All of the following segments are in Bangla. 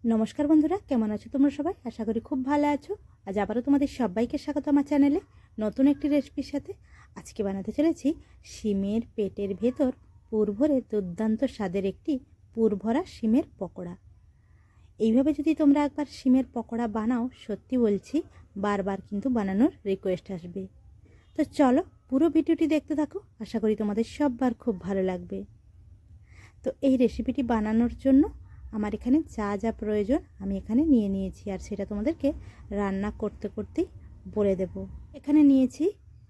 नमस्कार बंधुरा केमन आछो तोमरा सबाई आशा करी खूब भालो आछो। आज आबारो तोमादेर सबाइके स्वागत आमार चैनेले नतून एकटी रेसिपिर साथे। आजके बानाते चलेछि शिमेर पेटेर भेतर पुर भरे दुर्दान्त स्वादेर एकटी पुर भरा शिमेर पकोड़ा। এইভাবে যদি তোমরা একবার শিমের পকোড়া বানাও সত্যি বলছি বারবার কিন্তু বানানোর রিকোয়েস্ট আসবে। তো চলো পুরো ভিডিওটি দেখতে থাকো, আশা করি তোমাদের সবার খুব ভালো লাগবে। তো এই রেসিপিটি বানানোর জন্য আমার এখানে যা যা প্রয়োজন আমি এখানে নিয়ে নিয়েছি, আর সেটা তোমাদেরকে রান্না করতে করতেই বলে দেব। এখানে নিয়েছি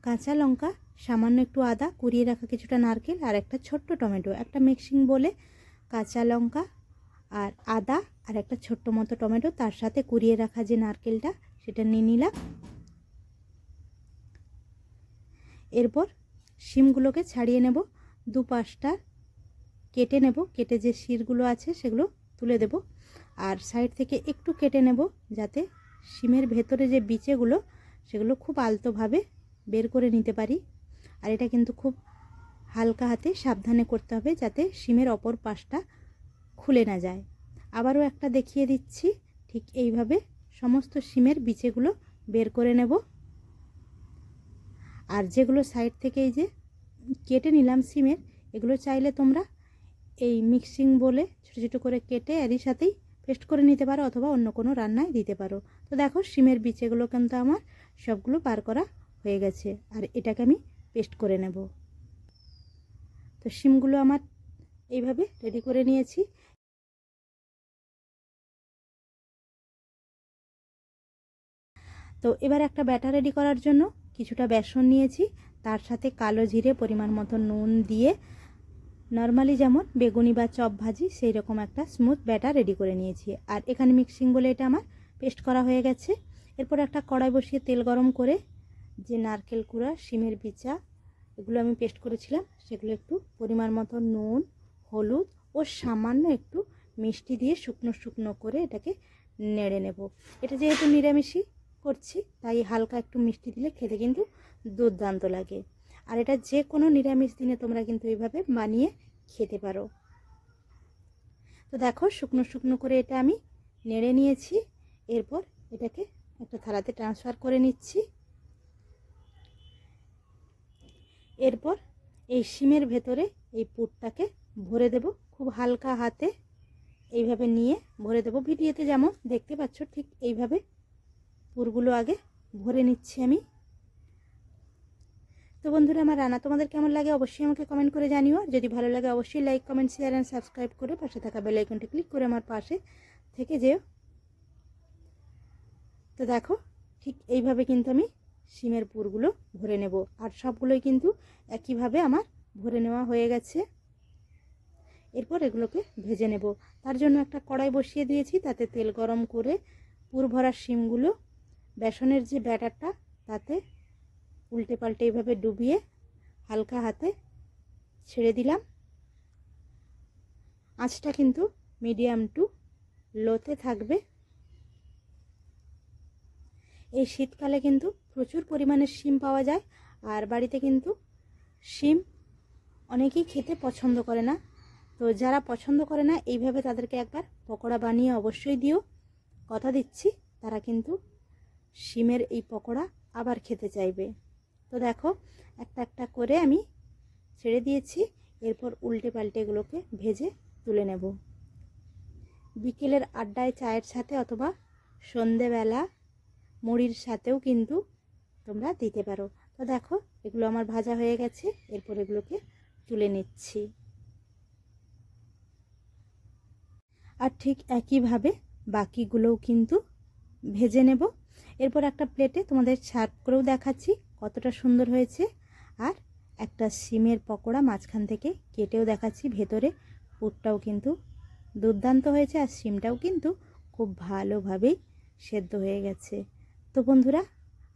কাঁচা লঙ্কা, সামান্য একটু আদা, কুড়িয়ে রাখা কিছুটা নারকেল আর একটা ছোট্ট টমেটো। একটা মিক্সিং বলে কাঁচা লঙ্কা আর আদা আর একটা ছোট্ট মতো টমেটো, তার সাথে কুড়িয়ে রাখা যে নারকেলটা সেটা নিয়ে নিলাম। এরপর শিমগুলোকে ছাড়িয়ে নেব, দুপাশটা কেটে নেব, কেটে যে শিরগুলো আছে সেগুলো তুলে দেব। আর সাইড থেকে একটু কেটে নেব যাতে শিমের ভেতরে যে বিচেগুলো সেগুলো খুব আলতোভাবে বের করে নিতে পারি। আর এটা কিন্তু খুব হালকা হাতে সাবধানে করতে হবে যাতে শিমের অপর পাশটা খুলে না যায়। আবারও একটা দেখিয়ে দিচ্ছি, ঠিক এইভাবে সমস্ত শিমের বিচেগুলো বের করে নেব। আর যেগুলো সাইড থেকে এই যে কেটে নিলাম শিমের, এগুলো চাইলে তোমরা এই মিক্সিং বলে ছোটো ছোটো করে কেটে এরই সাথেই পেস্ট করে নিতে পারো অথবা অন্য কোনো রান্নায় দিতে পারো। তো দেখো শিমের বিচেগুলো কিন্তু আমার সবগুলো বার করা হয়ে গেছে, আর এটাকে আমি পেস্ট করে নেব। তো শিমগুলো আমার এইভাবে রেডি করে নিয়েছি। তো এবার একটা ব্যাটার রেডি করার জন্য কিছুটা বেসন নিয়েছি, তার সাথে কালো জিরে, পরিমাণ মতো নুন দিয়ে নর্মালি যেমন বেগুনি বা চপ ভাজি সেই রকম একটা স্মুথ ব্যাটার রেডি করে নিয়েছি। আর এখানে মিক্সিং বলে এটা আমার পেস্ট করা হয়ে গেছে। এরপর একটা কড়াই বসিয়ে তেল গরম করে যে নারকেল কুড়া, শিমের বিচা এগুলো আমি পেস্ট করেছিলাম সেগুলো একটু পরিমাণ মতো নুন, হলুদ ও সামান্য একটু মিষ্টি দিয়ে শুকনো শুকনো করে এটাকে নেড়ে নেব। এটা যেহেতু নিরামিষই করছি তাই হালকা একটু মিষ্টি দিলে খেতে কিন্তু দুর্দান্ত লাগে। আর এটা যে কোনো নিরামিষ দিনে তোমরা কিন্তু এইভাবে বানিয়ে খেতে পারো। তো দেখো শুকনো শুকনো করে এটা আমি নেড়ে নিয়েছি। এরপর এটাকে একটা থালাতে ট্রান্সফার করে নিচ্ছি। এরপর এই শিমের ভেতরে এই পুরটাকে ভরে দেব, খুব হালকা হাতে এইভাবে নিয়ে ভরে দেব। ভিডিওতে যেমন দেখতে পাচ্ছ ঠিক এইভাবে পুরগুলো আগে ভরে নিচ্ছি আমি। তো বন্ধুরা আমার রান্না তোমাদের কেমন লাগে অবশ্যই আমাকে কমেন্ট করে জানিও। আর যদি ভালো লাগে অবশ্যই like, comment, share and subscribe করে পাশে থাকা বেল আইকনটি ক্লিক করে আমার পাশে থেকে যেও। তো দেখো ঠিক এইভাবে কিন্তু আমি শিমের পুরগুলো ভরে নেব, আর সবগুলোই কিন্তু একইভাবে আমার ভরে নেওয়া হয়ে গেছে। এরপর এগুলোকে ভেজে নেব। তার জন্য একটা কড়াই বসিয়ে দিয়েছি, তাতে তেল গরম করে পুর ভরা শিমগুলো বেসনের যে ব্যাটারটা তাতে উল্টে পাল্টে এইভাবে ডুবিয়ে হালকা হাতে ছেড়ে দিলাম। আঁচটা কিন্তু মিডিয়াম টু লোতে থাকবে। এই শীতকালে কিন্তু প্রচুর পরিমাণে শিম পাওয়া যায়, আর বাড়িতে কিন্তু শিম অনেকেই খেতে পছন্দ করে না। তো যারা পছন্দ করে না এইভাবে তাদেরকে একবার পকোড়া বানিয়ে অবশ্যই দিও। কথা দিচ্ছি তারা কিন্তু শিমের এই পকোড়া আবার খেতে চাইবে। তো দেখো একটা একটা করে আমি ছেড়ে দিয়েছি। এরপর উল্টে পাল্টে এগুলোকে ভেজে তুলে নেব। বিকেলের আড্ডায় চায়ের সাথে অথবা সন্ধেবেলা মুড়ির সাথেও কিন্তু তোমরা দিতে পারো। তো দেখো এগুলো আমার ভাজা হয়ে গেছে, এরপর এগুলোকে তুলে নিচ্ছি। আর ঠিক একইভাবে বাকিগুলোও কিন্তু ভেজে নেব। এরপর একটা প্লেটে তোমাদের সার্ভ করেও দেখাচ্ছি কতটা সুন্দর হয়েছে। আর একটা শিমের পকোড়া মাঝখান থেকে কেটেও দেখাচ্ছি, ভেতরে পুরটাও কিন্তু দুর্দান্ত হয়েছে আর শিমটাও কিন্তু খুব ভালোভাবেই সেদ্ধ হয়ে গেছে। তো বন্ধুরা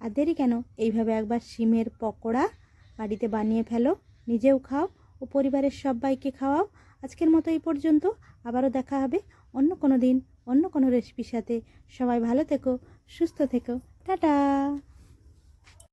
আর দেরি কেন, এইভাবে একবার শিমের পকোড়া বাড়িতে বানিয়ে ফেলো, নিজেও খাও ও পরিবারের সবাইকে খাওয়াও। আজকের মতো এই পর্যন্ত, আবারও দেখা হবে অন্য কোনো দিন অন্য কোনো রেসিপির সাথে। সবাই ভালো থেকো, সুস্থ থেকো, টাটা।